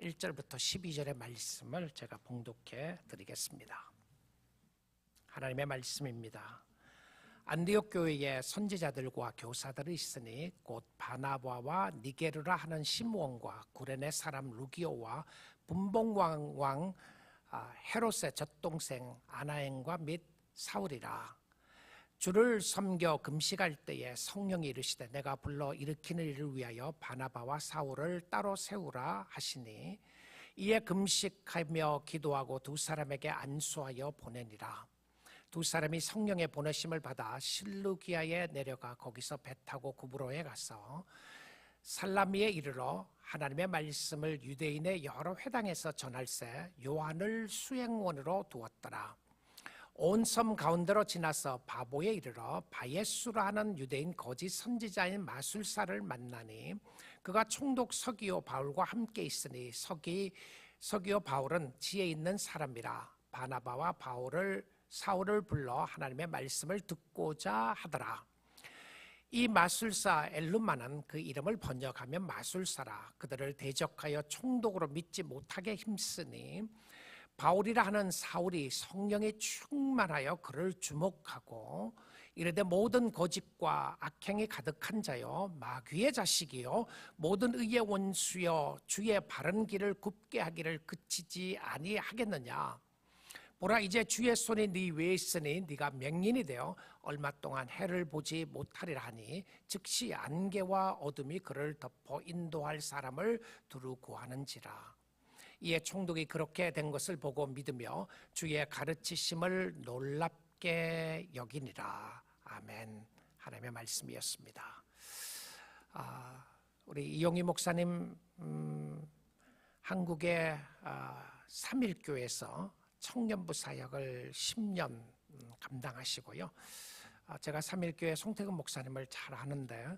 1절부터 12절의 말씀을 제가 봉독해 드리겠습니다. 하나님의 말씀입니다. 안디옥 교회에 선지자들과 교사들이 있으니 곧 바나바와 니게르라 하는 시므온과 구레네 사람 루기오와 분봉왕 왕 헤롯의 젖동생 아나행과 및 사울이라. 주를 섬겨 금식할 때에 성령이 이르시되 내가 불러 일으키는 일을 위하여 바나바와 사울을 따로 세우라 하시니 이에 금식하며 기도하고 두 사람에게 안수하여 보내니라. 두 사람이 성령의 보내심을 받아 실루기아에 내려가 거기서 배 타고 구브로에 가서 살라미에 이르러 하나님의 말씀을 유대인의 여러 회당에서 전할세 요한을 수행원으로 두었더라. 온 섬 가운데로 지나서 바보에 이르러 바예수라 하는 유대인 거짓 선지자인 마술사를 만나니 그가 총독 서기오 바울과 함께 있으니 서기오 바울은 지혜 있는 사람이라. 바나바와 사울을 불러 하나님의 말씀을 듣고자 하더라. 이 마술사 엘루마는 그 이름을 번역하면 마술사라. 그들을 대적하여 총독으로 믿지 못하게 힘쓰니 바울이라 하는 사울이 성령에 충만하여 그를 주목하고 이르되 모든 거짓과 악행이 가득한 자요 마귀의 자식이요 모든 의의 원수여 주의 바른 길을 굽게 하기를 그치지 아니하겠느냐. 보라 이제 주의 손이 네 위에 있으니 네가 맹인이 되어 얼마 동안 해를 보지 못하리라 하니 즉시 안개와 어둠이 그를 덮어 인도할 사람을 두루 구하는지라. 이에 총독이 그렇게 된 것을 보고 믿으며 주의 가르치심을 놀랍게 여기니라. 아멘. 하나님의 말씀이었습니다. 우리 이용희 목사님 한국의 삼일교회에서 청년부 사역을 10년 감당하시고요. 제가 삼일교회 송태근 목사님을 잘 아는데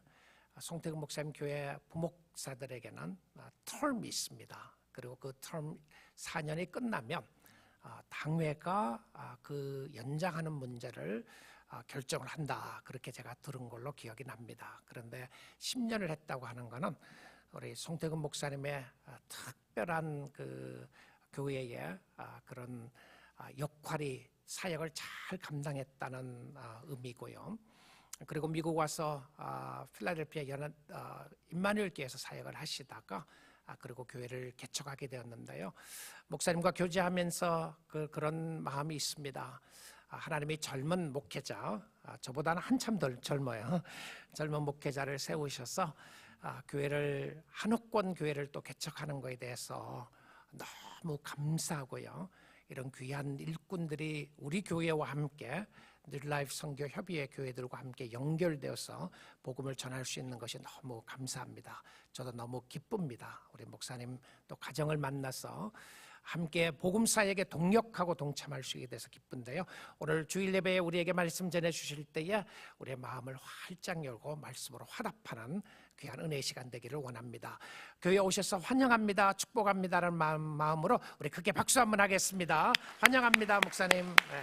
송태근 목사님 교회 부목사들에게는 텀이 있습니다. 그리고 그 텀 4년이 끝나면 당회가 그 연장하는 문제를 결정을 한다. 그렇게 제가 들은 걸로 기억이 납니다. 그런데 10년을 했다고 하는 것은 우리 송태근 목사님의 특별한 그 교회의 그런 역할이 사역을 잘 감당했다는 의미고요. 그리고 미국 와서 필라델피아 임마누엘 교회에서 사역을 하시다가 그리고 교회를 개척하게 되었는데요. 목사님과 교제하면서 그런 마음이 있습니다. 하나님이 젊은 목회자, 저보다는 한참 더 젊어요. 젊은 목회자를 세우셔서 교회를 한옥권 교회를 또 개척하는 것에 대해서 너무 감사하고요. 이런 귀한 일꾼들이 우리 교회와 함께 뉴라이프 선교 협의회 교회들과 함께 연결되어서 복음을 전할 수 있는 것이 너무 감사합니다. 저도 너무 기쁩니다. 우리 목사님 또 가정을 만나서 함께 복음 사역에 동력하고 동참할 수 있게 돼서 기쁜데요. 오늘 주일 예배에 우리에게 말씀 전해 주실 때에 우리의 마음을 활짝 열고 말씀으로 화답하는 귀한 은혜의 시간 되기를 원합니다. 교회에 오셔서 환영합니다, 축복합니다라는 마음으로 우리 크게 박수 한번 하겠습니다. 환영합니다, 목사님. 네.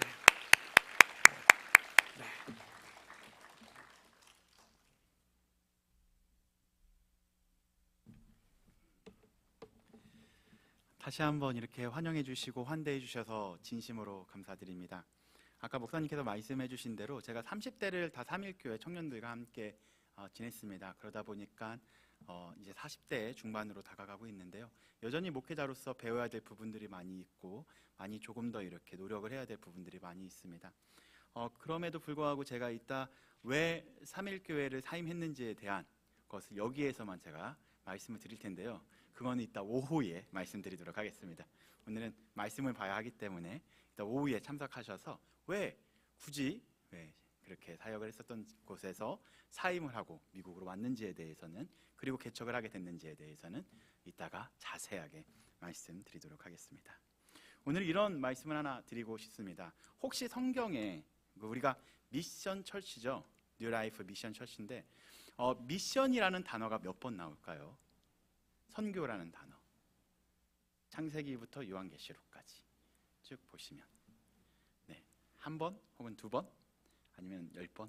다시 한번 이렇게 환영해 주시고 환대해 주셔서 진심으로 감사드립니다. 아까 목사님께서 말씀해 주신 대로 제가 30대를 다 삼일교회 청년들과 함께 지냈습니다. 그러다 보니까 이제 40대 중반으로 다가가고 있는데요. 여전히 목회자로서 배워야 될 부분들이 많이 있고 많이 조금 더 이렇게 노력을 해야 될 부분들이 많이 있습니다. 그럼에도 불구하고 제가 이따 왜 삼일교회를 사임했는지에 대한 것을 여기에서만 제가 말씀을 드릴 텐데요. 그거는 이따 오후에 말씀드리도록 하겠습니다. 오늘은 말씀을 봐야 하기 때문에 이따 오후에 참석하셔서 왜 그렇게 사역을 했었던 곳에서 사임을 하고 미국으로 왔는지에 대해서는, 그리고 개척을 하게 됐는지에 대해서는 이따가 자세하게 말씀드리도록 하겠습니다. 오늘 이런 말씀을 하나 드리고 싶습니다. 혹시 성경에 우리가 미션 철치죠, 뉴라이프 미션 철치인데 미션이라는 단어가 몇 번 나올까요? 선교라는 단어, 창세기부터 요한계시록까지 쭉 보시면 한 번 혹은 두 번 아니면 10번,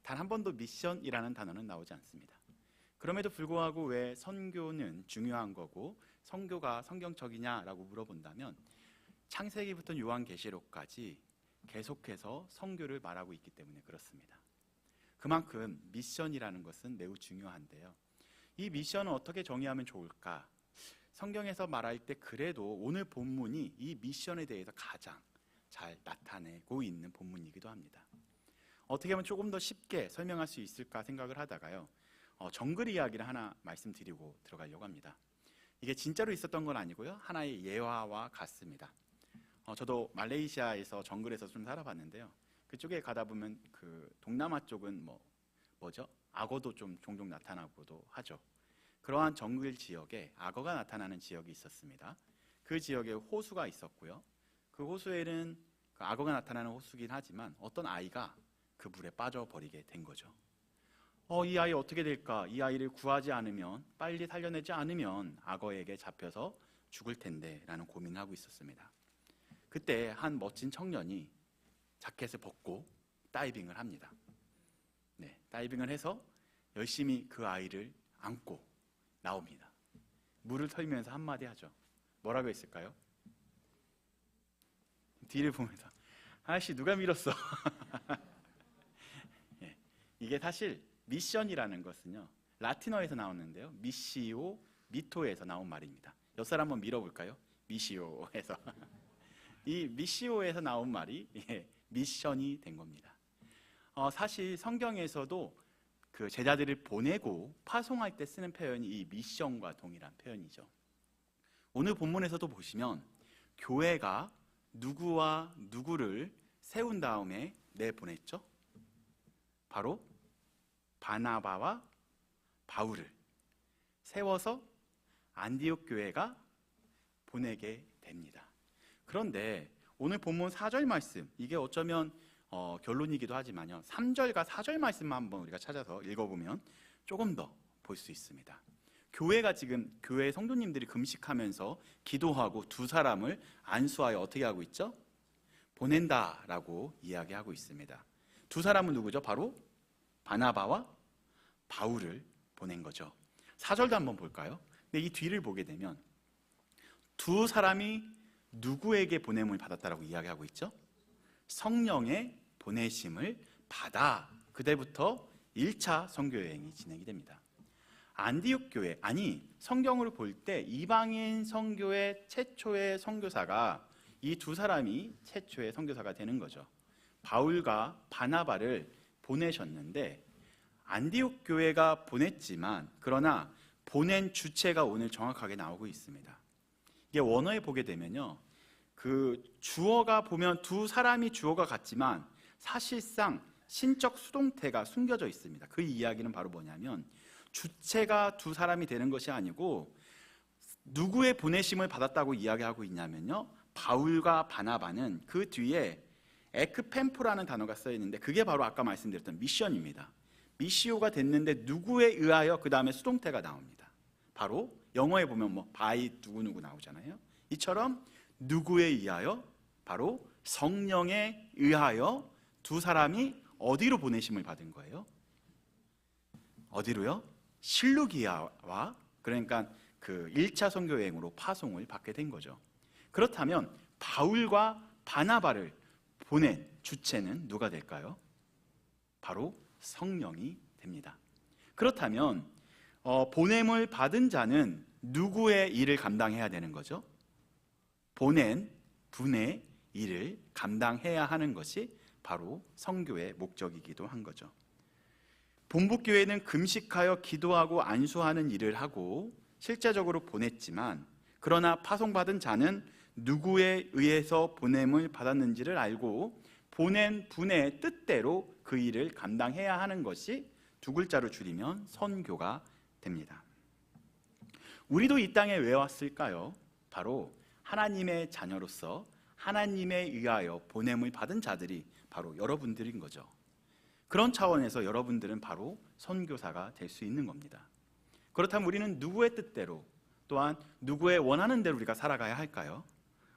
단 한 번도 미션이라는 단어는 나오지 않습니다. 그럼에도 불구하고 왜 선교는 중요한 거고 선교가 성경적이냐라고 물어본다면 창세기부터 요한계시록까지 계속해서 선교를 말하고 있기 때문에 그렇습니다. 그만큼 미션이라는 것은 매우 중요한데요. 이 미션을 어떻게 정의하면 좋을까? 성경에서 말할 때 그래도 오늘 본문이 이 미션에 대해서 가장 잘 나타내고 있는 본문이기도 합니다. 어떻게 하면 조금 더 쉽게 설명할 수 있을까 생각을 하다가요, 정글 이야기를 하나 말씀드리고 들어가려고 합니다. 이게 진짜로 있었던 건 아니고요, 하나의 예화와 같습니다. 저도 말레이시아에서 정글에서 좀 살아봤는데요, 그쪽에 가다 보면 그 동남아 쪽은 뭐죠? 악어도 좀 종종 나타나고도 하죠. 그러한 정글 지역에 악어가 나타나는 지역이 있었습니다. 그 지역에 호수가 있었고요, 그 호수에는 그 악어가 나타나는 호수긴 하지만 어떤 아이가 그 물에 빠져버리게 된 거죠. 이 아이 어떻게 될까? 이 아이를 구하지 않으면, 빨리 살려내지 않으면 악어에게 잡혀서 죽을 텐데 라는 고민을 하고 있었습니다. 그때 한 멋진 청년이 자켓을 벗고 다이빙을 합니다. 네, 다이빙을 해서 열심히 그 아이를 안고 나옵니다. 물을 털면서 한마디 하죠. 뭐라고 했을까요? 뒤를 보면서 아저씨 누가 밀었어? 네, 이게 사실 미션이라는 것은요, 라틴어에서 나오는데요, 미시오, 미토에서 나온 말입니다. 옆사람 한번 밀어볼까요? 미시오에서 이 미시오에서 나온 말이 미션이 된 겁니다. 사실 성경에서도 그 제자들을 보내고 파송할 때 쓰는 표현이 이 미션과 동일한 표현이죠. 오늘 본문에서도 보시면 교회가 누구와 누구를 세운 다음에 내보냈죠? 바로 바나바와 바울을 세워서 안디옥 교회가 보내게 됩니다. 그런데 오늘 본문 4절 말씀, 이게 어쩌면 결론이기도 하지만요, 3절과 4절 말씀만 한번 우리가 찾아서 읽어보면 조금 더 볼 수 있습니다. 교회가 지금, 교회 성도님들이 금식하면서 기도하고 두 사람을 안수하여 어떻게 하고 있죠? 보낸다라고 이야기하고 있습니다. 두 사람은 누구죠? 바로 바나바와 바울을 보낸 거죠. 4절도 한번 볼까요? 근데 이 뒤를 보게 되면 두 사람이 누구에게 보냄을 받았다라고 이야기하고 있죠? 성령의 보내심을 받아 그때부터 1차 선교 여행이 진행이 됩니다. 안디옥 교회, 아니 성경으로 볼 때 이방인 선교의 최초의 선교사가 이 두 사람이 최초의 선교사가 되는 거죠. 바울과 바나바를 보내셨는데 안디옥 교회가 보냈지만, 그러나 보낸 주체가 오늘 정확하게 나오고 있습니다. 이게 원어에 보게 되면요, 그 주어가 보면 두 사람이 주어가 같지만 사실상 신적 수동태가 숨겨져 있습니다. 그 이야기는 바로 뭐냐면 주체가 두 사람이 되는 것이 아니고 누구의 보내심을 받았다고 이야기하고 있냐면요, 바울과 바나바는 그 뒤에 에크펜포라는 단어가 써 있는데 그게 바로 아까 말씀드렸던 미션입니다. 미시오가 됐는데 누구에 의하여 그 다음에 수동태가 나옵니다. 바로 영어에 보면 by 누구누구 나오잖아요. 이처럼 누구에 의하여, 바로 성령에 의하여 두 사람이 어디로 보내심을 받은 거예요? 어디로요? 실루기아와, 그러니까 그 1차 선교 여행으로 파송을 받게 된 거죠. 그렇다면 바울과 바나바를 보낸 주체는 누가 될까요? 바로 성령이 됩니다. 그렇다면 보냄을 받은 자는 누구의 일을 감당해야 되는 거죠? 보낸 분의 일을 감당해야 하는 것이 바로 선교의 목적이기도 한 거죠. 본부교회는 금식하여 기도하고 안수하는 일을 하고 실제적으로 보냈지만, 그러나 파송받은 자는 누구에 의해서 보냄을 받았는지를 알고 보낸 분의 뜻대로 그 일을 감당해야 하는 것이 두 글자로 줄이면 선교가 됩니다. 우리도 이 땅에 왜 왔을까요? 바로 하나님의 자녀로서 하나님에 의하여 보냄을 받은 자들이 바로 여러분들인 거죠. 그런 차원에서 여러분들은 바로 선교사가 될 수 있는 겁니다. 그렇다면 우리는 누구의 뜻대로, 또한 누구의 원하는 대로 우리가 살아가야 할까요?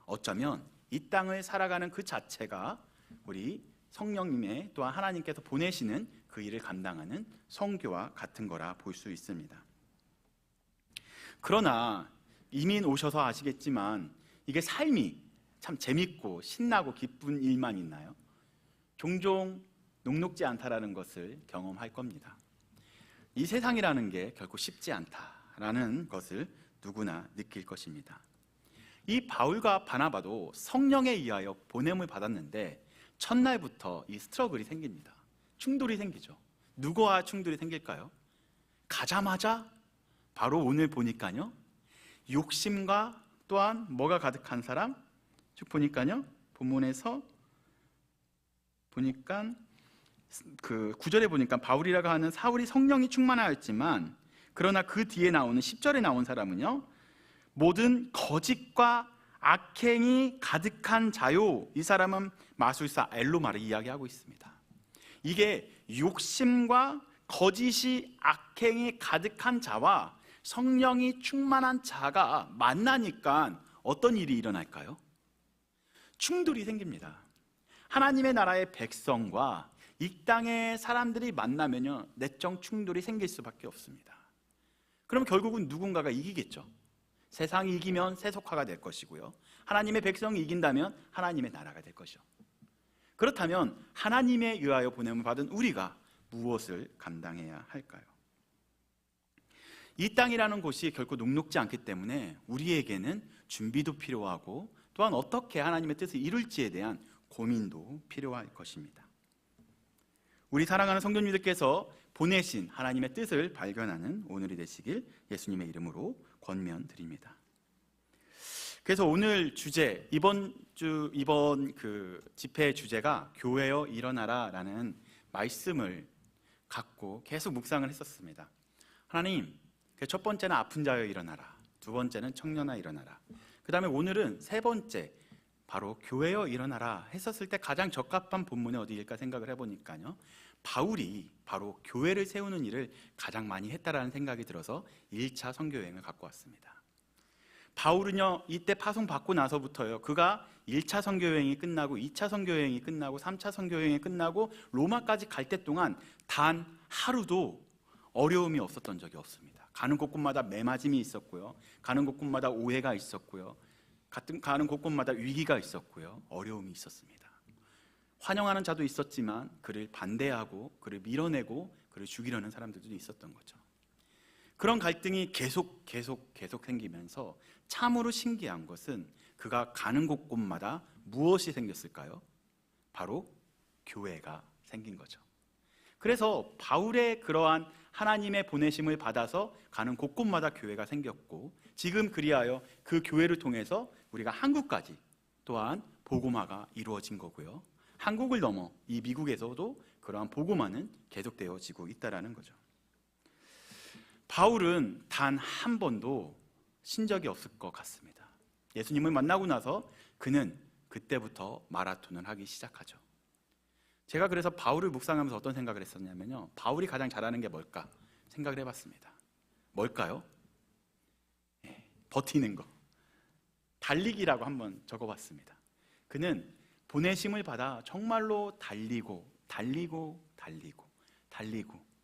어쩌면 이 땅을 살아가는 그 자체가 우리 성령님의, 또한 하나님께서 보내시는 그 일을 감당하는 선교와 같은 거라 볼 수 있습니다. 그러나 이민 오셔서 아시겠지만 이게 삶이 참 재밌고 신나고 기쁜 일만 있나요? 종종 녹록지 않다라는 것을 경험할 겁니다. 이 세상이라는 게 결코 쉽지 않다라는 것을 누구나 느낄 것입니다. 이 바울과 바나바도 성령에 의하여 보냄을 받았는데 첫날부터 이 스트러글이 생깁니다. 충돌이 생기죠. 누구와 충돌이 생길까요? 가자마자 바로 오늘 보니까요, 욕심과 또한 뭐가 가득한 사람? 쭉 보니까요, 본문에서 보니까 그 9절에 보니까 바울이라고 하는 사울이 성령이 충만하였지만, 그러나 그 뒤에 나오는 10절에 나온 사람은요, 모든 거짓과 악행이 가득한 자요. 이 사람은 마술사 엘로마를 이야기하고 있습니다. 이게 욕심과 거짓이 악행이 가득한 자와 성령이 충만한 자가 만나니까 어떤 일이 일어날까요? 충돌이 생깁니다. 하나님의 나라의 백성과 이 땅의 사람들이 만나면요, 내적 충돌이 생길 수밖에 없습니다. 그럼 결국은 누군가가 이기겠죠. 세상이 이기면 세속화가 될 것이고요, 하나님의 백성이 이긴다면 하나님의 나라가 될 것이죠. 그렇다면 하나님에 의하여 보냄을 받은 우리가 무엇을 감당해야 할까요? 이 땅이라는 곳이 결코 녹록지 않기 때문에 우리에게는 준비도 필요하고, 또한 어떻게 하나님의 뜻을 이룰지에 대한 고민도 필요할 것입니다. 우리 사랑하는 성도님들께서 보내신 하나님의 뜻을 발견하는 오늘이 되시길 예수님의 이름으로 권면드립니다. 그래서 오늘 주제, 이번 그 집회의 주제가 교회여 일어나라라는 말씀을 갖고 계속 묵상을 했었습니다. 하나님, 첫 번째는 아픈 자여 일어나라, 두 번째는 청년아 일어나라, 그 다음에 오늘은 세 번째 바로 교회여 일어나라 했었을 때 가장 적합한 본문이 어디일까 생각을 해보니까요, 바울이 바로 교회를 세우는 일을 가장 많이 했다라는 생각이 들어서 1차 선교여행을 갖고 왔습니다. 바울은요, 이때 파송받고 나서부터요, 그가 1차 선교여행이 끝나고 2차 선교여행이 끝나고 3차 선교여행이 끝나고 로마까지 갈 때 동안 단 하루도 어려움이 없었던 적이 없습니다. 가는 곳곳마다 매맞음이 있었고요, 가는 곳곳마다 오해가 있었고요, 가는 곳곳마다 위기가 있었고요, 어려움이 있었습니다. 환영하는 자도 있었지만 그를 반대하고 그를 밀어내고 그를 죽이려는 사람들도 있었던 거죠. 그런 갈등이 계속 생기면서 참으로 신기한 것은 그가 가는 곳곳마다 무엇이 생겼을까요? 바로 교회가 생긴 거죠. 그래서 바울의 그러한 하나님의 보내심을 받아서 가는 곳곳마다 교회가 생겼고, 지금 그리하여 그 교회를 통해서 우리가 한국까지 또한 복음화가 이루어진 거고요, 한국을 넘어 이 미국에서도 그러한 복음화는 계속되어지고 있다는 거죠. 바울은 단 한 번도 신 적이 없을 것 같습니다. 예수님을 만나고 나서 그는 그때부터 마라톤을 하기 시작하죠. 제가 그래서 바울을 묵상하면서 어떤 생각을 했었냐면요, 바울이 가장 잘하는 게 뭘까 생각을 해봤습니다. 뭘까요? 버티는 거, 달리기라고 한번 적어봤습니다. 그는 보내심을 받아 정말로 달리고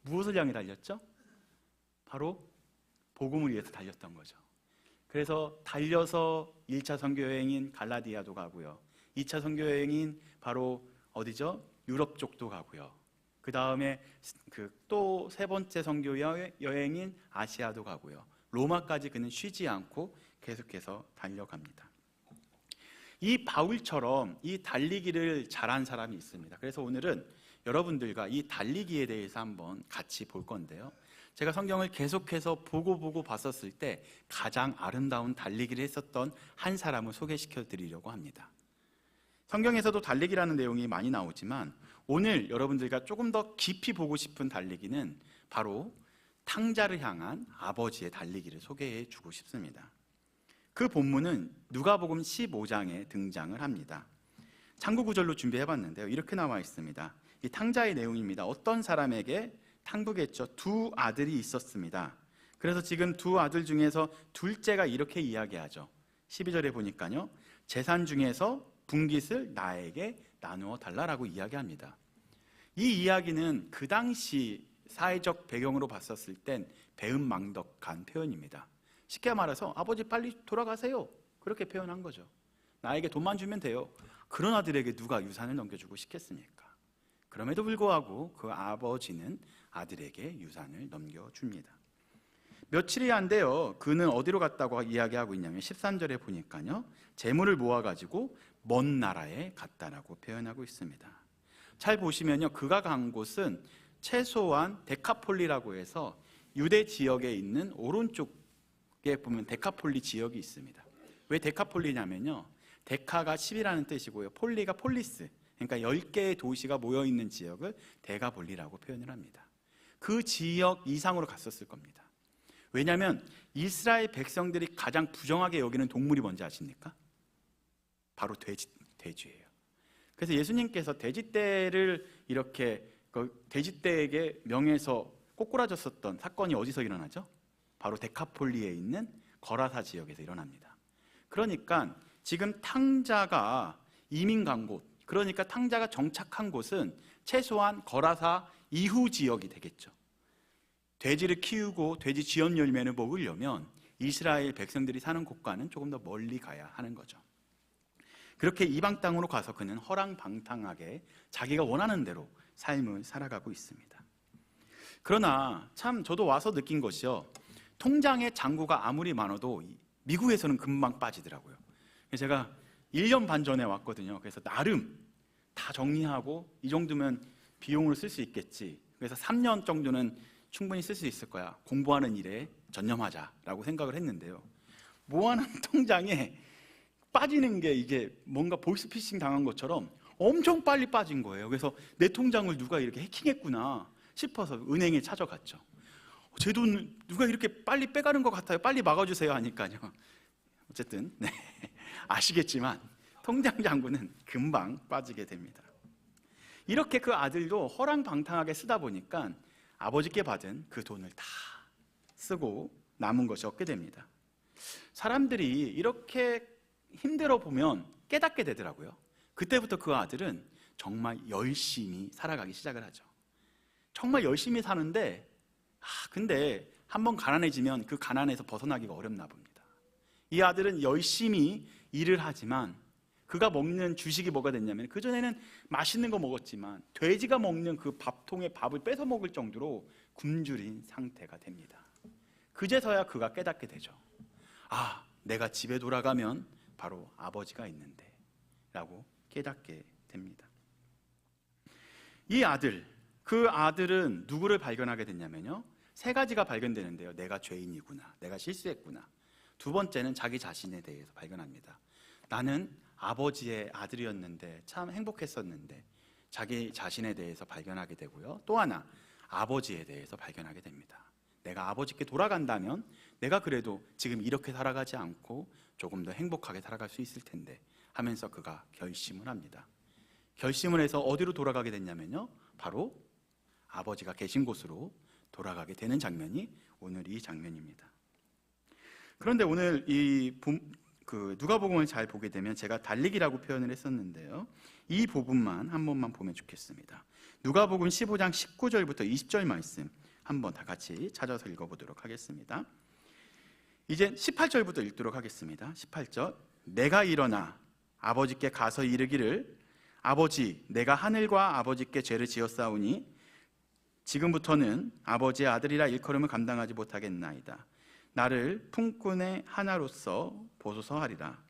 무엇을 향해 달렸죠? 바로 복음을 위해서 달렸던 거죠. 그래서 달려서 1차 선교여행인 갈라디아도 가고요, 2차 선교여행인 바로 어디죠? 유럽 쪽도 가고요, 그 다음에 또 세 번째 선교여행인 아시아도 가고요, 로마까지 그는 쉬지 않고 계속해서 달려갑니다. 이 바울처럼 이 달리기를 잘한 사람이 있습니다. 그래서 오늘은 여러분들과 이 달리기에 대해서 한번 같이 볼 건데요, 제가 성경을 계속해서 보고 봤었을 때 가장 아름다운 달리기를 했었던 한 사람을 소개시켜 드리려고 합니다. 성경에서도 달리기라는 내용이 많이 나오지만 오늘 여러분들과 조금 더 깊이 보고 싶은 달리기는 바로 탕자를 향한 아버지의 달리기를 소개해 주고 싶습니다. 그 본문은 누가복음 15장에 등장을 합니다. 참고 구절로 준비해봤는데요, 이렇게 나와 있습니다. 이 탕자의 내용입니다. 어떤 사람에게 탕부겠죠. 두 아들이 있었습니다. 그래서 지금 두 아들 중에서 둘째가 이렇게 이야기하죠. 12절에 보니까요, 재산 중에서 분깃을 나에게 나누어 달라라고 이야기합니다. 이 이야기는 그 당시 사회적 배경으로 봤었을 땐 배은망덕한 표현입니다. 쉽게 말해서 아버지 빨리 돌아가세요. 그렇게 표현한 거죠. 나에게 돈만 주면 돼요. 그런 아들에게 누가 유산을 넘겨주고 싶겠습니까? 그럼에도 불구하고 그 아버지는 아들에게 유산을 넘겨줍니다. 며칠이 안 돼요. 그는 어디로 갔다고 이야기하고 있냐면 13절에 보니까요, 재물을 모아가지고 먼 나라에 갔다라고 표현하고 있습니다. 잘 보시면요, 그가 간 곳은 최소한 데카폴리라고 해서 유대 지역에 있는 오른쪽에 보면 데카폴리 지역이 있습니다. 왜 데카폴리냐면요, 데카가 10이라는 뜻이고요, 폴리가 폴리스, 그러니까 10개의 도시가 모여있는 지역을 데가폴리라고 표현을 합니다. 그 지역 이상으로 갔었을 겁니다. 왜냐하면 이스라엘 백성들이 가장 부정하게 여기는 동물이 뭔지 아십니까? 바로 돼지예요. 그래서 예수님께서 돼지떼를 이렇게 돼지떼에게 명해서 꼬꾸라졌었던 사건이 어디서 일어나죠? 바로 데카폴리에 있는 거라사 지역에서 일어납니다. 그러니까 지금 탕자가 이민 간 곳, 그러니까 탕자가 정착한 곳은 최소한 거라사 이후 지역이 되겠죠. 돼지를 키우고 돼지 지연 열매를 먹으려면 이스라엘 백성들이 사는 곳과는 조금 더 멀리 가야 하는 거죠. 그렇게 이방 땅으로 가서 그는 허랑방탕하게 자기가 원하는 대로 삶을 살아가고 있습니다. 그러나 참 저도 와서 느낀 것이요, 통장에 잔고가 아무리 많아도 미국에서는 금방 빠지더라고요. 제가 1년 반 전에 왔거든요. 그래서 나름 다 정리하고 이 정도면 비용으로 쓸 수 있겠지, 그래서 3년 정도는 충분히 쓸 수 있을 거야, 공부하는 일에 전념하자라고 생각을 했는데요, 모아놓은 통장에 빠지는 게 이게 뭔가 보이스피싱 당한 것처럼 엄청 빨리 빠진 거예요. 그래서 내 통장을 누가 이렇게 해킹했구나 싶어서 은행에 찾아갔죠. 제 돈을 누가 이렇게 빨리 빼가는 것 같아요, 빨리 막아주세요 하니까요. 어쨌든 네, 아시겠지만 통장 잔고는 금방 빠지게 됩니다. 이렇게 그 아들도 허랑방탕하게 쓰다 보니까 아버지께 받은 그 돈을 다 쓰고 남은 것이 없게 됩니다. 사람들이 이렇게 힘들어 보면 깨닫게 되더라고요. 그때부터 그 아들은 정말 열심히 살아가기 시작을 하죠. 정말 열심히 사는데 근데 한번 가난해지면 그 가난에서 벗어나기가 어렵나 봅니다. 이 아들은 열심히 일을 하지만 그가 먹는 주식이 뭐가 됐냐면, 그전에는 맛있는 거 먹었지만 돼지가 먹는 그 밥통에 밥을 뺏어 먹을 정도로 굶주린 상태가 됩니다. 그제서야 그가 깨닫게 되죠. 내가 집에 돌아가면 바로 아버지가 있는데 라고 깨닫게 됩니다. 이 아들, 그 아들은 누구를 발견하게 됐냐면요, 3가지가 발견되는데요. 내가 죄인이구나, 내가 실수했구나. 2번째는 자기 자신에 대해서 발견합니다. 나는 아버지의 아들이었는데 참 행복했었는데, 자기 자신에 대해서 발견하게 되고요. 또 하나, 아버지에 대해서 발견하게 됩니다. 내가 아버지께 돌아간다면 내가 그래도 지금 이렇게 살아가지 않고 조금 더 행복하게 살아갈 수 있을 텐데 하면서 그가 결심을 합니다. 결심을 해서 어디로 돌아가게 됐냐면요, 바로 아버지가 계신 곳으로 돌아가게 되는 장면이 오늘 이 장면입니다. 그런데 오늘 누가복음을 잘 보게 되면 제가 달리기라고 표현을 했었는데요, 이 부분만 한 번만 보면 좋겠습니다. 누가복음 15장 19절부터 20절 말씀 한번 다 같이 찾아서 읽어보도록 하겠습니다. 이제 18절부터 읽도록 하겠습니다. 18절, 내가 일어나 아버지께 가서 이르기를, 아버지, 내가 하늘과 아버지께 죄를 지었사오니 지금부터는 아버지의 아들이라 일컬음을 감당하지 못하겠나이다. 나를 품꾼의 하나로서 보소서 하리라.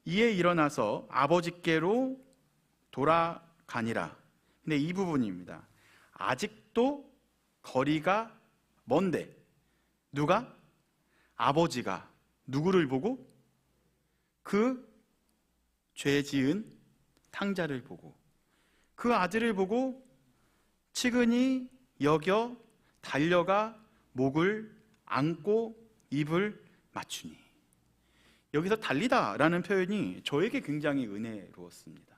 이에 일어나서 아버지께로 돌아가니라. 근데 이 부분입니다. 아직도 거리가 먼데 누가? 아버지가 누구를 보고? 그 죄 지은 탕자를 보고, 그 아들을 보고 측은히 여겨 달려가 목을 안고 입을 맞추니. 여기서 달리다라는 표현이 저에게 굉장히 은혜로웠습니다.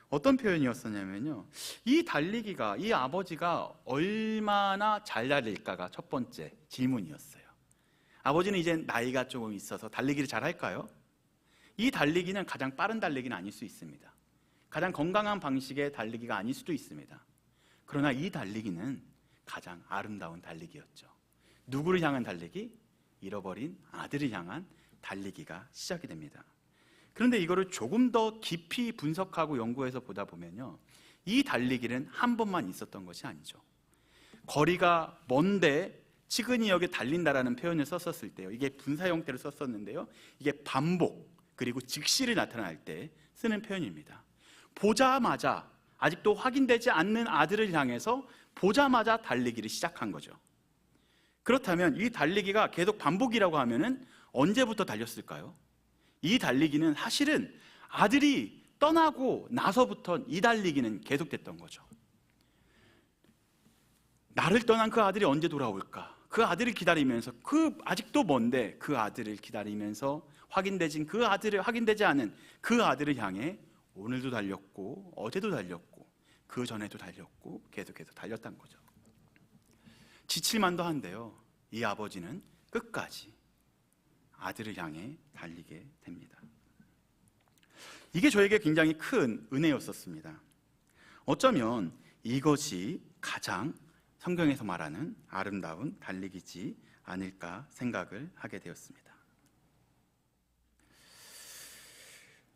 어떤 표현이었었냐면요, 이 달리기가, 이 아버지가 얼마나 잘 달릴까가 첫 번째 질문이었어요. 아버지는 이제 나이가 조금 있어서 달리기를 잘 할까요? 이 달리기는 가장 빠른 달리기는 아닐 수 있습니다. 가장 건강한 방식의 달리기가 아닐 수도 있습니다. 그러나 이 달리기는 가장 아름다운 달리기였죠. 누구를 향한 달리기? 잃어버린 아들을 향한 달리기가 시작이 됩니다. 그런데 이거를 조금 더 깊이 분석하고 연구해서 보다 보면요, 이 달리기는 한 번만 있었던 것이 아니죠. 거리가 먼데 치근이역에 달린다라는 표현을 썼었을 때요, 이게 분사 형태로 썼었는데요, 이게 반복 그리고 즉시를 나타낼 때 쓰는 표현입니다. 보자마자, 아직도 확인되지 않는 아들을 향해서 보자마자 달리기를 시작한 거죠. 그렇다면 이 달리기가 계속 반복이라고 하면은 언제부터 달렸을까요? 이 달리기는 사실은 아들이 떠나고 나서부터 이 달리기는 계속됐던 거죠. 나를 떠난 그 아들이 언제 돌아올까? 그 아들을 기다리면서, 아직도 먼데 그 아들을 기다리면서 확인되지 않은 그 아들을 향해 오늘도 달렸고 어제도 달렸고 그 전에도 달렸고 계속해서 달렸던 거죠. 지칠만도 한데요, 이 아버지는 끝까지 아들을 향해 달리게 됩니다. 이게 저에게 굉장히 큰 은혜였었습니다. 어쩌면 이것이 가장 성경에서 말하는 아름다운 달리기지 않을까 생각을 하게 되었습니다.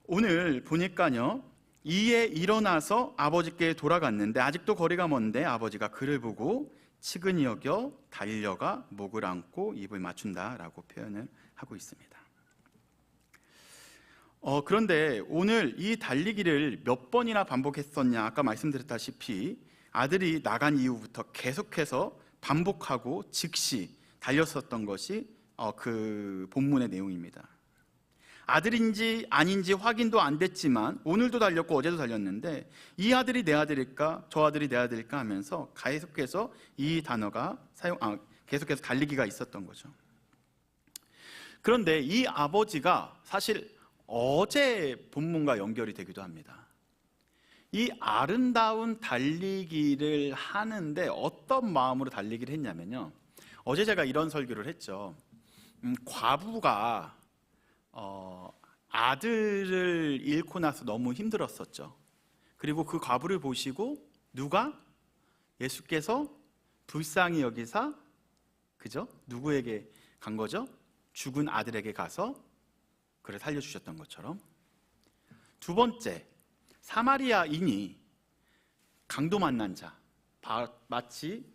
오늘 보니까요, 이에 일어나서 아버지께 돌아갔는데 아직도 거리가 먼데 아버지가 그를 보고 치근히 여겨 달려가 목을 안고 입을 맞춘다라고 표현을 하고 있습니다. 그런데 오늘 이 달리기를 몇 번이나 반복했었냐? 아까 말씀드렸다시피 아들이 나간 이후부터 계속해서 반복하고 즉시 달렸었던 것이 그 본문의 내용입니다. 아들인지 아닌지 확인도 안 됐지만 오늘도 달렸고 어제도 달렸는데 이 아들이 내 아들일까 저 아들이 내 아들일까 하면서 계속해서 이 단어가 계속해서 달리기가 있었던 거죠. 그런데 이 아버지가 사실 어제 본문과 연결이 되기도 합니다. 이 아름다운 달리기를 하는데 어떤 마음으로 달리기를 했냐면요, 어제 제가 이런 설교를 했죠. 과부가 아들을 잃고 나서 너무 힘들었었죠. 그리고 그 과부를 보시고 누가? 예수께서 불쌍히 여기사, 그죠? 누구에게 간 거죠? 죽은 아들에게 가서 그를 살려주셨던 것처럼. 두 번째, 사마리아인이 강도 만난 자, 마치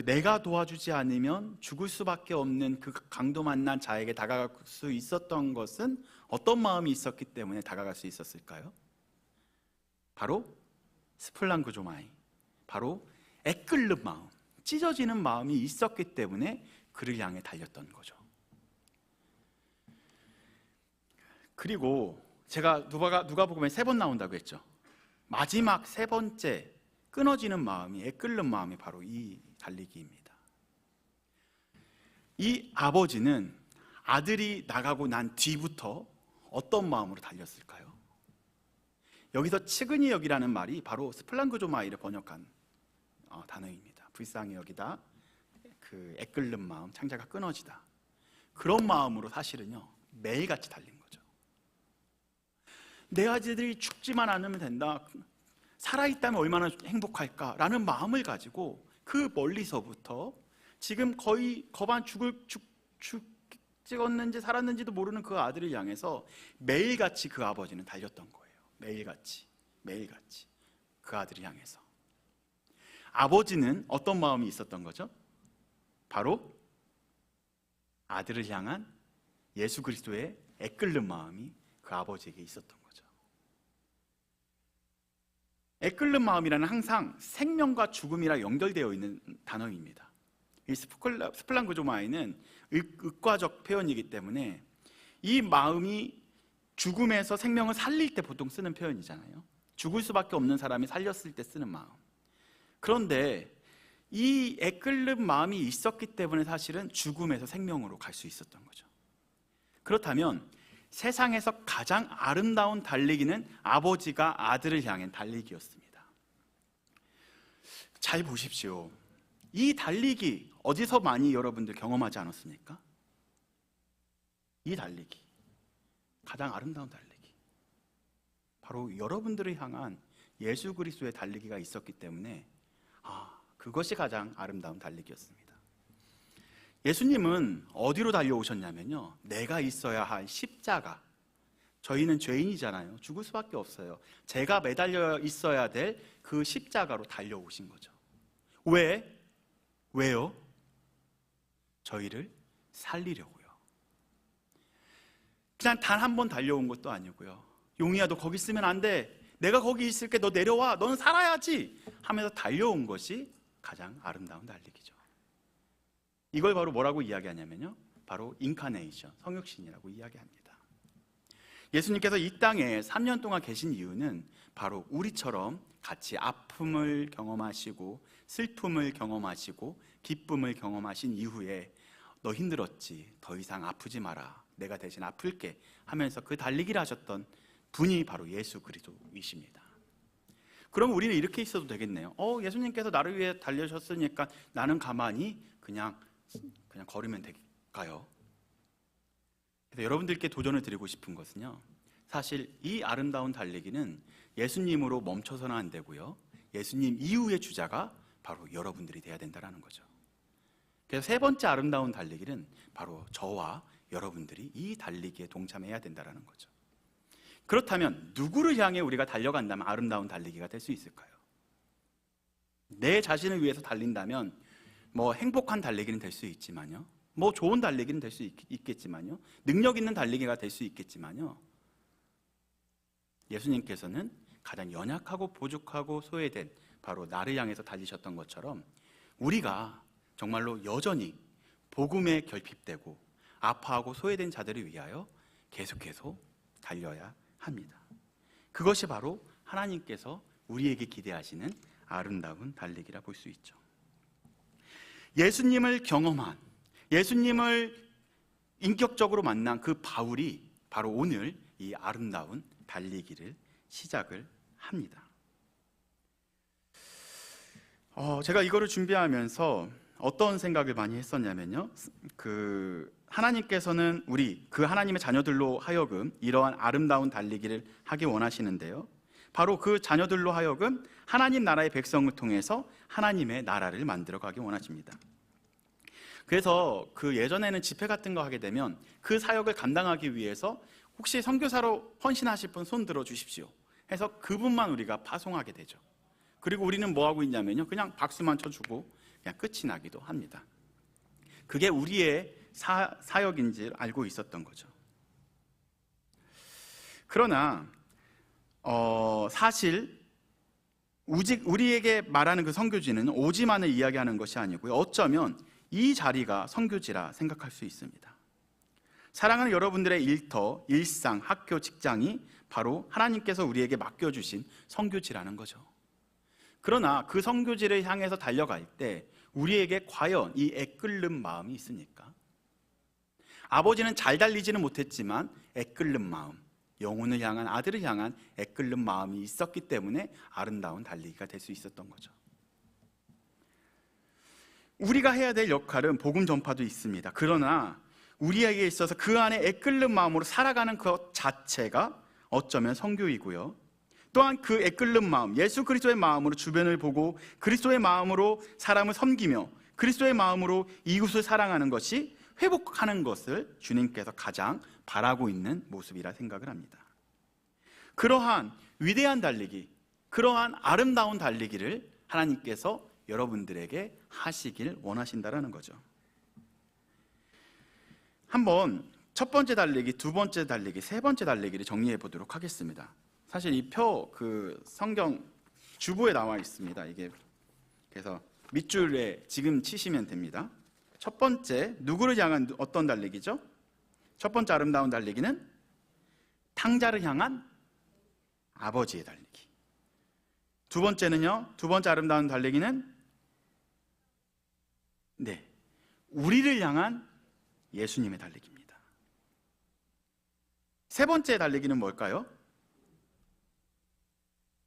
내가 도와주지 않으면 죽을 수밖에 없는 그 강도 만난 자에게 다가갈 수 있었던 것은 어떤 마음이 있었기 때문에 다가갈 수 있었을까요? 바로 스플랑그조마이, 바로 애끓는 마음, 찢어지는 마음이 있었기 때문에 그를 향해 달렸던 거죠. 그리고 제가 누가복음에 3번 나온다고 했죠. 마지막 3번째 끊어지는 마음이, 애끓는 마음이 바로 이 달리기입니다. 이 아버지는 아들이 나가고 난 뒤부터 어떤 마음으로 달렸을까요? 여기서 치근히 여기라는 말이 바로 스플랑그조마이를 번역한 단어입니다. 불쌍히 여기다, 그 애끓는 마음, 창자가 끊어지다, 그런 마음으로 사실은요 매일같이 달린 거죠. 내 아들들이 죽지만 않으면 된다, 살아있다면 얼마나 행복할까라는 마음을 가지고 그 멀리서부터 지금 거의 거반 찍었는지 살았는지도 모르는 그 아들을 향해서 매일같이 그 아버지는 달렸던 거예요. 매일같이 그 아들을 향해서. 아버지는 어떤 마음이 있었던 거죠? 바로 아들을 향한 예수 그리스도의 애끓는 마음이 그 아버지에게 있었던 거죠. 애끓는 마음이라는 항상 생명과 죽음이랑 연결되어 있는 단어입니다. 이 스플랑그조마이는 의과적 표현이기 때문에 이 마음이 죽음에서 생명을 살릴 때 보통 쓰는 표현이잖아요. 죽을 수밖에 없는 사람이 살렸을 때 쓰는 마음. 그런데 이 애끓는 마음이 있었기 때문에 사실은 죽음에서 생명으로 갈 수 있었던 거죠. 그렇다면 세상에서 가장 아름다운 달리기는 아버지가 아들을 향한 달리기였습니다. 잘 보십시오. 이 달리기 어디서 많이 여러분들 경험하지 않았습니까? 이 달리기, 가장 아름다운 달리기, 바로 여러분들을 향한 예수 그리스도의 달리기가 있었기 때문에 그것이 가장 아름다운 달리기였습니다. 예수님은 어디로 달려오셨냐면요, 내가 있어야 할 십자가, 저희는 죄인이잖아요. 죽을 수밖에 없어요. 제가 매달려 있어야 될 그 십자가로 달려오신 거죠. 왜요? 저희를 살리려고요. 그냥 단 한 번 달려온 것도 아니고요, 용이야 너 거기 있으면 안 돼, 내가 거기 있을게, 너 내려와, 너는 살아야지 하면서 달려온 것이 가장 아름다운 달리기죠. 이걸 바로 뭐라고 이야기하냐면요, 바로 인카네이션, 성육신이라고 이야기합니다. 예수님께서 이 땅에 3년 동안 계신 이유는 바로 우리처럼 같이 아픔을 경험하시고 슬픔을 경험하시고 기쁨을 경험하신 이후에 너 힘들었지, 더 이상 아프지 마라, 내가 대신 아플게 하면서 그 달리기를 하셨던 분이 바로 예수 그리스도이십니다. 그럼 우리는 이렇게 있어도 되겠네요. 예수님께서 나를 위해 달려셨으니까 나는 가만히 그냥 걸으면 될까요? 그래서 여러분들께 도전을 드리고 싶은 것은요, 사실 이 아름다운 달리기는 예수님으로 멈춰서는 안 되고요, 예수님 이후의 주자가 바로 여러분들이 돼야 된다는 거죠. 그래서 세 번째 아름다운 달리기는 바로 저와 여러분들이 이 달리기에 동참해야 된다는 거죠. 그렇다면 누구를 향해 우리가 달려간다면 아름다운 달리기가 될 수 있을까요? 내 자신을 위해서 달린다면 행복한 달리기는 될 수 있지만요, 좋은 달리기는 될 수 있겠지만요, 능력 있는 달리기가 될 수 있겠지만요, 예수님께서는 가장 연약하고 부족하고 소외된 바로 나를 향해서 달리셨던 것처럼 우리가 정말로 여전히 복음에 결핍되고 아파하고 소외된 자들을 위하여 계속해서 달려야 합니다. 그것이 바로 하나님께서 우리에게 기대하시는 아름다운 달리기라 볼 수 있죠. 예수님을 경험한, 예수님을 인격적으로 만난 그 바울이 바로 오늘 이 아름다운 달리기를 시작을 합니다. 제가 이거를 준비하면서 어떤 생각을 많이 했었냐면요, 하나님께서는 그 하나님의 자녀들로 하여금 이러한 아름다운 달리기를 하기 원하시는데요, 바로 그 자녀들로 하여금 하나님 나라의 백성을 통해서 하나님의 나라를 만들어 가기 원하십니다. 그래서 예전에는 집회 같은 거 하게 되면 그 사역을 감당하기 위해서 혹시 선교사로 헌신하실 분 손 들어 주십시오 해서 그분만 우리가 파송하게 되죠. 그리고 우리는 뭐 하고 있냐면요, 그냥 박수만 쳐주고 그냥 끝이 나기도 합니다. 그게 우리의 사역인지 알고 있었던 거죠. 그러나 사실 우리에게 말하는 그 선교지는 오지만을 이야기하는 것이 아니고요, 어쩌면 이 자리가 선교지라 생각할 수 있습니다. 사랑하는 여러분들의 일터, 일상, 학교, 직장이 바로 하나님께서 우리에게 맡겨주신 선교지라는 거죠. 그러나 그 선교지를 향해서 달려갈 때 우리에게 과연 이 애끓는 마음이 있습니까? 아버지는 잘 달리지는 못했지만 애끓는 마음, 영혼을 향한, 아들을 향한 애끓는 마음이 있었기 때문에 아름다운 달리기가 될 수 있었던 거죠. 우리가 해야 될 역할은 복음 전파도 있습니다. 그러나 우리에게 있어서 그 안에 애끓는 마음으로 살아가는 것 자체가 어쩌면 선교이고요, 또한 그 애끓는 마음, 예수 그리스도의 마음으로 주변을 보고 그리스도의 마음으로 사람을 섬기며 그리스도의 마음으로 이웃을 사랑하는 것이 회복하는 것을 주님께서 가장 바라고 있는 모습이라 생각을 합니다. 그러한 위대한 달리기, 그러한 아름다운 달리기를 하나님께서 여러분들에게 하시길 원하신다라는 거죠. 한번 첫 번째 달리기, 두 번째 달리기, 세 번째 달리기를 정리해 보도록 하겠습니다. 사실 이 성경 주보에 나와 있습니다. 이게 그래서 밑줄에 지금 치시면 됩니다. 첫 번째, 누구를 향한 어떤 달리기죠? 첫 번째 아름다운 달리기는 탕자를 향한 아버지의 달리기. 두 번째는요, 두 번째 아름다운 달리기는 우리를 향한 예수님의 달리기입니다. 세 번째 달리기는 뭘까요?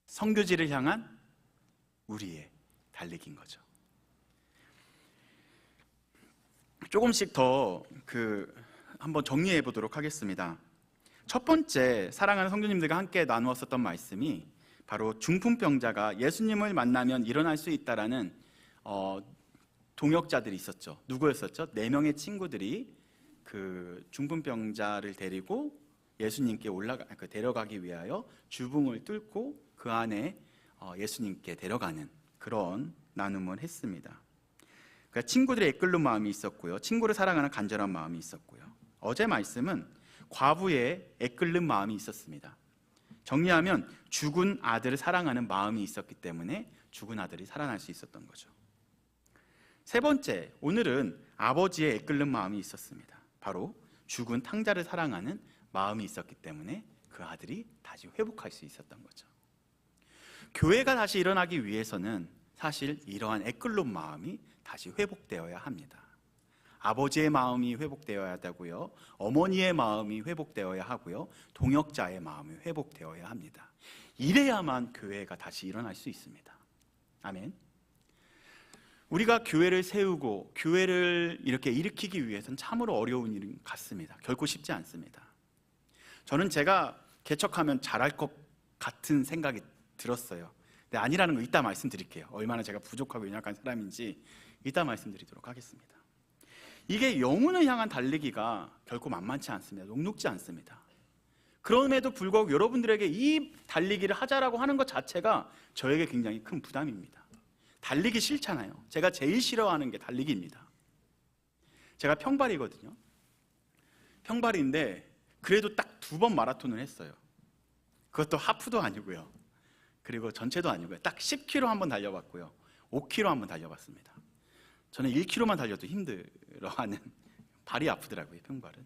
선교지를 향한 우리의 달리기인 거죠. 조금씩 더 한번 정리해 보도록 하겠습니다. 첫 번째, 사랑하는 성도님들과 함께 나누었었던 말씀이 바로 중풍병자가 예수님을 만나면 일어날 수 있다라는 동역자들이 있었죠. 누구였었죠? 4명의 친구들이 그 중풍병자를 데리고 예수님께 데려가기 위하여 주붕을 뚫고 그 안에 예수님께 데려가는 그런 나눔을 했습니다. 그러니까 친구들의 애끓는 마음이 있었고요, 친구를 사랑하는 간절한 마음이 있었고요. 어제 말씀은 과부의 애끓는 마음이 있었습니다. 정리하면 죽은 아들을 사랑하는 마음이 있었기 때문에 죽은 아들이 살아날 수 있었던 거죠. 세 번째, 오늘은 아버지의 애끓는 마음이 있었습니다. 바로 죽은 탕자를 사랑하는 마음이 있었기 때문에 그 아들이 다시 회복할 수 있었던 거죠. 교회가 다시 일어나기 위해서는 사실 이러한 애끓는 마음이 다시 회복되어야 합니다. 아버지의 마음이 회복되어야 하고요, 어머니의 마음이 회복되어야 하고요, 동역자의 마음이 회복되어야 합니다. 이래야만 교회가 다시 일어날 수 있습니다. 아멘. 우리가 교회를 세우고 교회를 이렇게 일으키기 위해서는 참으로 어려운 일 같습니다. 결코 쉽지 않습니다. 저는 제가 개척하면 잘할 것 같은 생각이 들었어요. 근데 아니라는 거 이따 말씀드릴게요. 얼마나 제가 부족하고 연약한 사람인지 이따 말씀드리도록 하겠습니다. 이게 영혼을 향한 달리기가 결코 만만치 않습니다. 녹록지 않습니다. 그럼에도 불구하고 여러분들에게 이 달리기를 하자라고 하는 것 자체가 저에게 굉장히 큰 부담입니다. 달리기 싫잖아요. 제가 제일 싫어하는 게 달리기입니다. 제가 평발이거든요. 평발인데 그래도 딱 2번 마라톤을 했어요. 그것도 하프도 아니고요, 그리고 전체도 아니고요, 딱 10km 한번 달려봤고요, 5km 한번 달려봤습니다. 저는 1km만 달려도 힘들어하는, 발이 아프더라고요. 평발은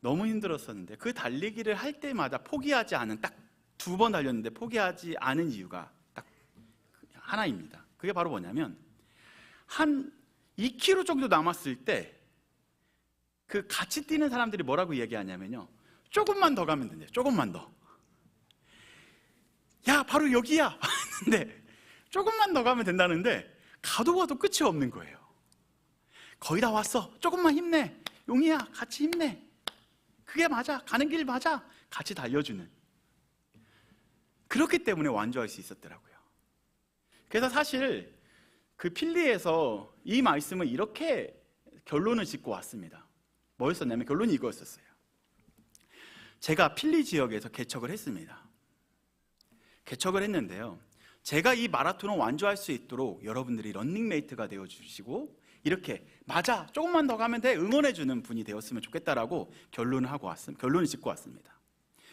너무 힘들었었는데 그 달리기를 할 때마다 포기하지 않은, 딱 2번 달렸는데 포기하지 않은 이유가 딱 하나입니다. 그게 바로 뭐냐면 한 2km 정도 남았을 때 그 같이 뛰는 사람들이 뭐라고 얘기하냐면요, 조금만 더 가면 된대요. 조금만 더. 야, 바로 여기야. 근데 조금만 더 가면 된다는데 가도 끝이 없는 거예요. 거의 다 왔어. 조금만 힘내. 용이야, 같이 힘내. 그게 맞아. 가는 길 맞아. 같이 달려주는. 그렇기 때문에 완주할 수 있었더라고요. 그래서 사실 그 필리에서 이 말씀을 이렇게 결론을 짓고 왔습니다. 뭐였었냐면 결론이 이거였었어요. 제가 필리 지역에서 개척을 했습니다. 개척을 했는데요, 제가 이 마라톤을 완주할 수 있도록 여러분들이 런닝메이트가 되어주시고 이렇게 맞아, 조금만 더 가면 돼, 응원해주는 분이 되었으면 좋겠다라고 결론을 짓고 왔습니다.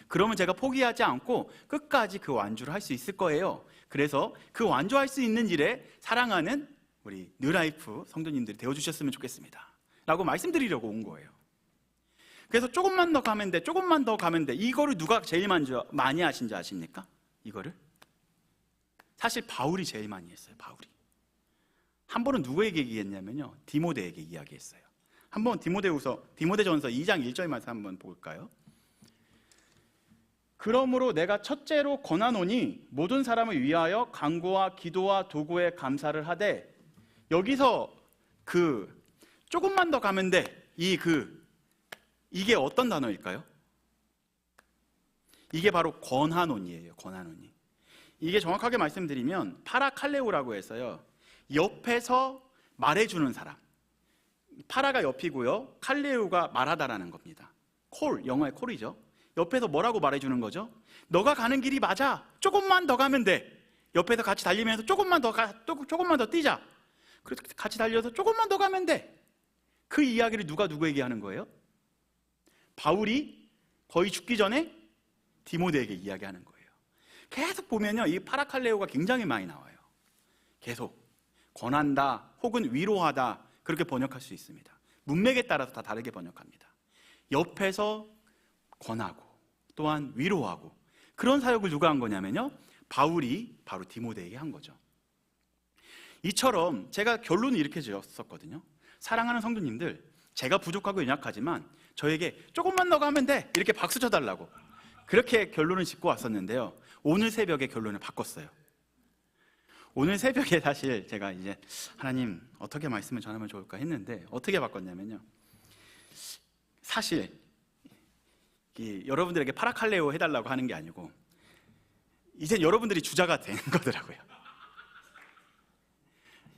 그러면 제가 포기하지 않고 끝까지 그 완주를 할 수 있을 거예요. 그래서 그 완주할 수 있는 일에 사랑하는 우리 뉴라이프 성도님들이 되어주셨으면 좋겠습니다 라고 말씀드리려고 온 거예요. 그래서 조금만 더 가면 돼, 조금만 더 가면 돼, 이거를 누가 제일 많이 하신지 아십니까? 이거를 사실 바울이 제일 많이 했어요. 바울이 한 번은 누구에게 얘기했냐면요, 디모데에게 이야기했어요. 한번 디모데전서 2장 1절 말씀 한번 볼까요? 그러므로 내가 첫째로 권하노니 모든 사람을 위하여 간구와 기도와 도구에 감사를 하되, 여기서 그 조금만 더 가면 돼, 이게 어떤 단어일까요? 이게 바로 권하노니예요. 권하노니. 이게 정확하게 말씀드리면 파라칼레오라고 해서요, 옆에서 말해주는 사람. 파라가 옆이고요, 칼레오가 말하다라는 겁니다. 콜, 영어의 콜이죠. 옆에서 뭐라고 말해주는 거죠? 너가 가는 길이 맞아. 조금만 더 가면 돼. 옆에서 같이 달리면서 조금만 더 뛰자. 그래서 같이 달려서 조금만 더 가면 돼. 그 이야기를 누가 누구에게 하는 거예요? 바울이 거의 죽기 전에 디모데에게 이야기하는 거예요. 계속 보면요, 이 파라칼레오가 굉장히 많이 나와요. 계속 권한다 혹은 위로하다, 그렇게 번역할 수 있습니다. 문맥에 따라서 다 다르게 번역합니다. 옆에서 권하고 또한 위로하고, 그런 사역을 누가 한 거냐면요, 바울이 바로 디모데에게 한 거죠. 이처럼 제가 결론을 이렇게 지었었거든요. 사랑하는 성도님들, 제가 부족하고 연약하지만 저에게 조금만 더 가면 돼, 이렇게 박수 쳐달라고 그렇게 결론을 짓고 왔었는데요, 오늘 새벽에 결론을 바꿨어요. 오늘 새벽에 사실 제가 이제 하나님 어떻게 말씀을 전하면 좋을까 했는데 어떻게 바꿨냐면요, 사실 여러분들에게 파라칼레오 해달라고 하는 게 아니고 이제 여러분들이 주자가 되는 거더라고요.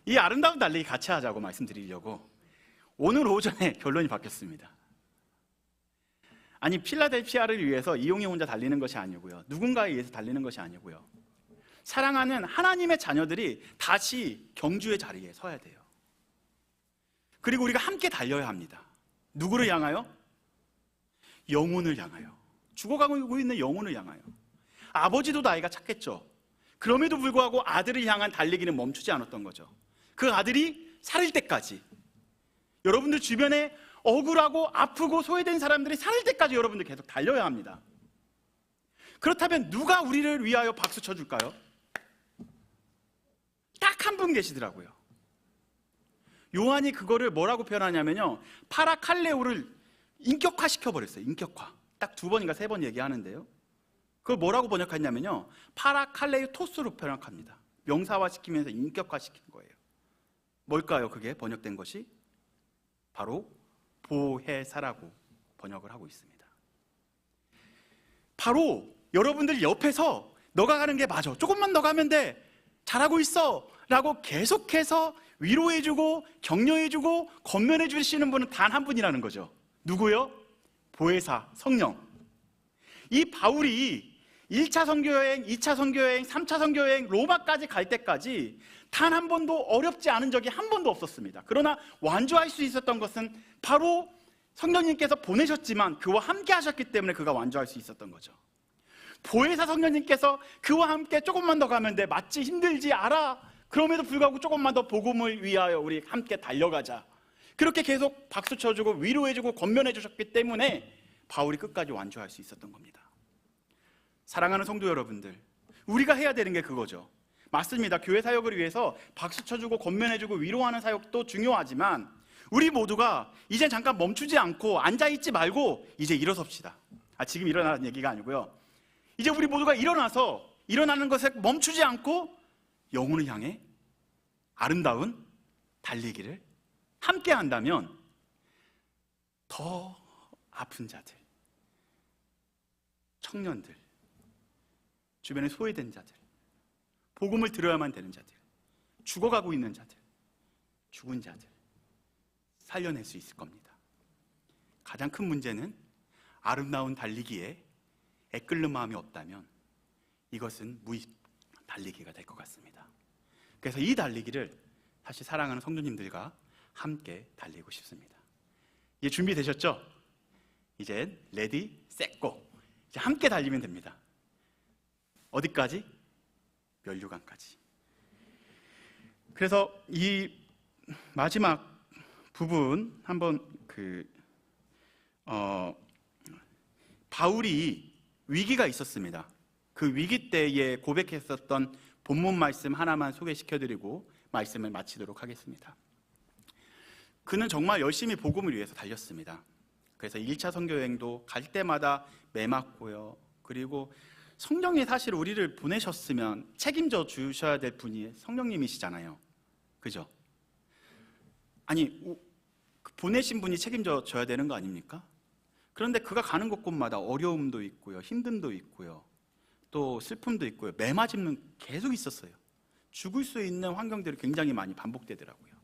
이 아름다운 달리기 같이 하자고 말씀드리려고 오늘 오전에 결론이 바뀌었습니다. 아니, 필라델피아를 위해서 이용이 혼자 달리는 것이 아니고요, 누군가에 의해서 달리는 것이 아니고요, 사랑하는 하나님의 자녀들이 다시 경주의 자리에 서야 돼요. 그리고 우리가 함께 달려야 합니다. 누구를 향하여? 영혼을 향하여. 죽어가고 있는 영혼을 향하여. 아버지도 나이가 찼겠죠. 그럼에도 불구하고 아들을 향한 달리기는 멈추지 않았던 거죠. 그 아들이 살을 때까지, 여러분들 주변에 억울하고 아프고 소외된 사람들이 살을 때까지 여러분들 계속 달려야 합니다. 그렇다면 누가 우리를 위하여 박수 쳐줄까요? 딱 한 분 계시더라고요. 요한이 그거를 뭐라고 표현하냐면요, 파라칼레오를 인격화시켜버렸어요. 인격화. 딱 2번인가 3번 얘기하는데요, 그걸 뭐라고 번역했냐면요, 파라칼레토스로 번역합니다. 명사화시키면서 인격화시킨 거예요. 뭘까요? 그게 번역된 것이 바로 보혜사라고 번역을 하고 있습니다. 바로 여러분들 옆에서 너가 가는 게 맞아, 조금만 더 가면 돼, 잘하고 있어 라고 계속해서 위로해주고 격려해주고 권면해 주시는 분은 단 한 분이라는 거죠. 누구요? 보혜사, 성령. 이 바울이 1차 선교여행, 2차 선교여행, 3차 선교여행, 로마까지 갈 때까지 단 한 번도 어렵지 않은 적이 한 번도 없었습니다. 그러나 완주할 수 있었던 것은 바로 성령님께서 보내셨지만 그와 함께 하셨기 때문에 그가 완주할 수 있었던 거죠. 보혜사 성령님께서 그와 함께 조금만 더 가면 돼, 맞지, 힘들지, 알아, 그럼에도 불구하고 조금만 더 복음을 위하여 우리 함께 달려가자, 그렇게 계속 박수 쳐주고 위로해주고 권면해 주셨기 때문에 바울이 끝까지 완주할 수 있었던 겁니다. 사랑하는 성도 여러분들, 우리가 해야 되는 게 그거죠. 맞습니다. 교회 사역을 위해서 박수 쳐주고 권면해주고 위로하는 사역도 중요하지만 우리 모두가 이제 잠깐 멈추지 않고 앉아있지 말고 이제 일어섭시다. 지금 일어나는 얘기가 아니고요, 이제 우리 모두가 일어나서 일어나는 것에 멈추지 않고 영혼을 향해 아름다운 달리기를 함께 한다면 더 아픈 자들, 청년들, 주변에 소외된 자들, 복음을 들어야만 되는 자들, 죽어가고 있는 자들, 죽은 자들 살려낼 수 있을 겁니다. 가장 큰 문제는 아름다운 달리기에 애끓는 마음이 없다면 이것은 무의 달리기가 될 것 같습니다. 그래서 이 달리기를 다시 사랑하는 성도님들과 함께 달리고 싶습니다. 이제 준비되셨죠? 이제 레디, 셋, 고! 이제 함께 달리면 됩니다. 어디까지? 면류관까지. 그래서 이 마지막 부분 한번 바울이 위기가 있었습니다. 그 위기 때에 고백했었던 본문 말씀 하나만 소개시켜드리고 말씀을 마치도록 하겠습니다. 그는 정말 열심히 복음을 위해서 달렸습니다. 그래서 1차 선교여행도 갈 때마다 매 맞고요, 그리고 성령이 사실 우리를 보내셨으면 책임져 주셔야 될 분이 성령님이시잖아요. 그죠? 아니, 보내신 분이 책임져 줘야 되는 거 아닙니까? 그런데 그가 가는 곳곳마다 어려움도 있고요, 힘듦도 있고요, 또 슬픔도 있고요, 매맞음은 계속 있었어요. 죽을 수 있는 환경들이 굉장히 많이 반복되더라고요.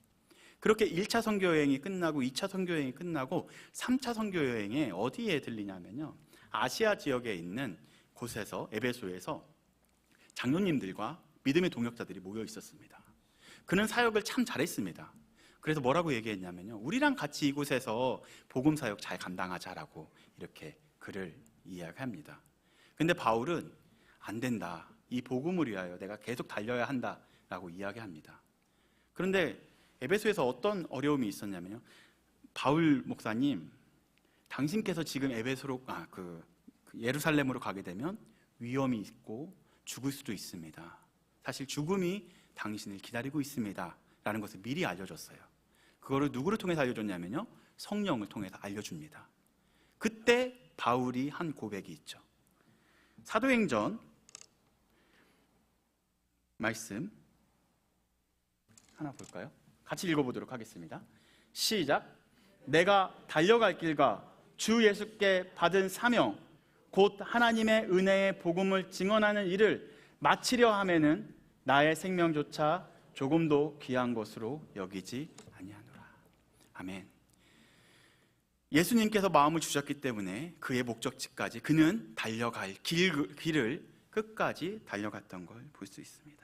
그렇게 1차 선교여행이 끝나고 2차 선교여행이 끝나고 3차 선교여행에 어디에 들리냐면요, 아시아 지역에 있는 곳에서, 에베소에서 장로님들과 믿음의 동역자들이 모여 있었습니다. 그는 사역을 참 잘했습니다. 그래서 뭐라고 얘기했냐면요, 우리랑 같이 이곳에서 복음 사역 잘 감당하자라고 이렇게 글을 이야기합니다. 근데 바울은 안 된다, 이 복음을 위하여 내가 계속 달려야 한다라고 이야기합니다. 그런데 에베소에서 어떤 어려움이 있었냐면요, 바울 목사님, 당신께서 지금 에베소로 예루살렘으로 가게 되면 위험이 있고 죽을 수도 있습니다. 사실 죽음이 당신을 기다리고 있습니다 라는 것을 미리 알려줬어요. 그거를 누구를 통해서 알려줬냐면요, 성령을 통해서 알려줍니다. 그때 바울이 한 고백이 있죠. 사도행전 말씀 하나 볼까요? 같이 읽어보도록 하겠습니다. 시작. 내가 달려갈 길과 주 예수께 받은 사명 곧 하나님의 은혜의 복음을 증언하는 일을 마치려 하면은 나의 생명조차 조금도 귀한 것으로 여기지 아니하노라. 아멘. 예수님께서 마음을 주셨기 때문에 그의 목적지까지 그는 달려갈 길을 끝까지 달려갔던 걸 볼 수 있습니다.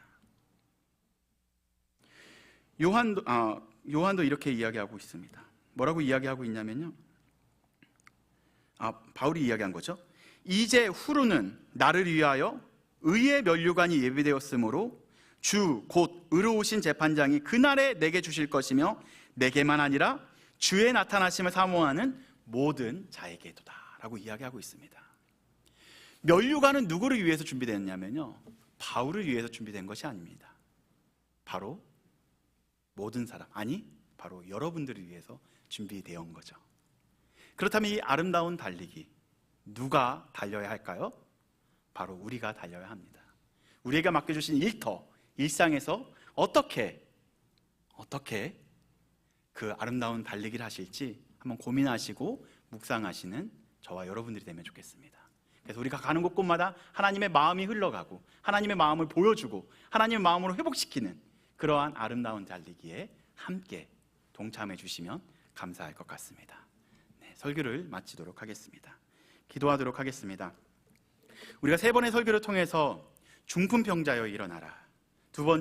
요한도 이렇게 이야기하고 있습니다. 뭐라고 이야기하고 있냐면요, 바울이 이야기한 거죠. 이제 후로는 나를 위하여 의의 면류관이 예비되었으므로 주 곧 의로우신 재판장이 그날에 내게 주실 것이며 내게만 아니라 주의 나타나심을 사모하는 모든 자에게도다 라고 이야기하고 있습니다. 면류관은 누구를 위해서 준비됐냐면요, 바울을 위해서 준비된 것이 아닙니다. 바로 모든 사람, 바로 여러분들을 위해서 준비되어 온 거죠. 그렇다면 이 아름다운 달리기 누가 달려야 할까요? 바로 우리가 달려야 합니다. 우리에게 맡겨주신 일터, 일상에서 어떻게 그 아름다운 달리기를 하실지 한번 고민하시고 묵상하시는 저와 여러분들이 되면 좋겠습니다. 그래서 우리가 가는 곳곳마다 하나님의 마음이 흘러가고 하나님의 마음을 보여주고 하나님의 마음으로 회복시키는 그러한 아름다운 달리기에 함께 동참해 주시면 감사할 것 같습니다. 네, 설교를 마치도록 하겠습니다. 기도하도록 하겠습니다. 우리가 3번의 설교를 통해서 중풍병자여 일어나라, 2번